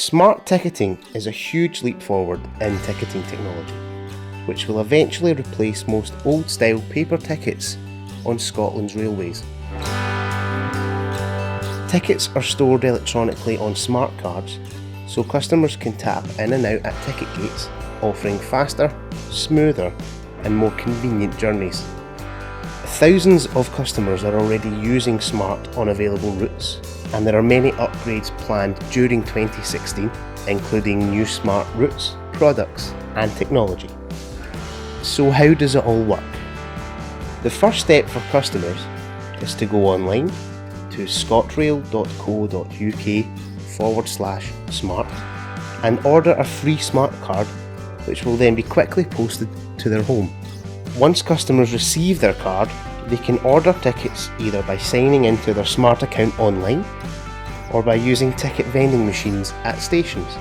Smart ticketing is a huge leap forward in ticketing technology, which will eventually replace most old-style paper tickets on Scotland's railways. Tickets are stored electronically on smart cards, so customers can tap in and out at ticket gates, offering faster, smoother and more convenient journeys. Thousands of customers are already using Smart on available routes, and there are many upgrades planned during 2016, including new Smart routes, products and technology. So how does it all work? The first step for customers is to go online to scotrail.co.uk/smart and order a free Smart card, which will then be quickly posted to their home. Once customers receive their card, they can order tickets either by signing into their Smart account online or by using ticket vending machines at stations.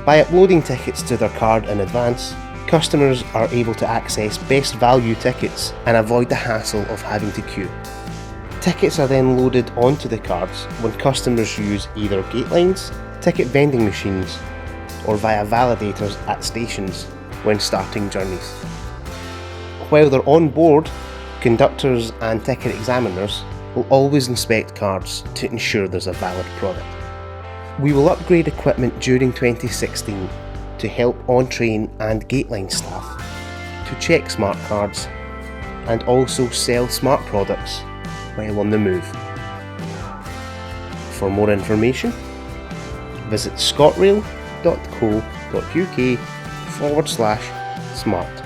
By uploading tickets to their card in advance, customers are able to access best value tickets and avoid the hassle of having to queue. Tickets are then loaded onto the cards when customers use either gate lines, ticket vending machines, or via validators at stations when starting journeys. While they're on board, conductors and ticket examiners will always inspect cards to ensure there's a valid product. We will upgrade equipment during 2016 to help on-train and gateline staff to check Smart cards and also sell Smart products while on the move. For more information, visit scotrail.co.uk/smart.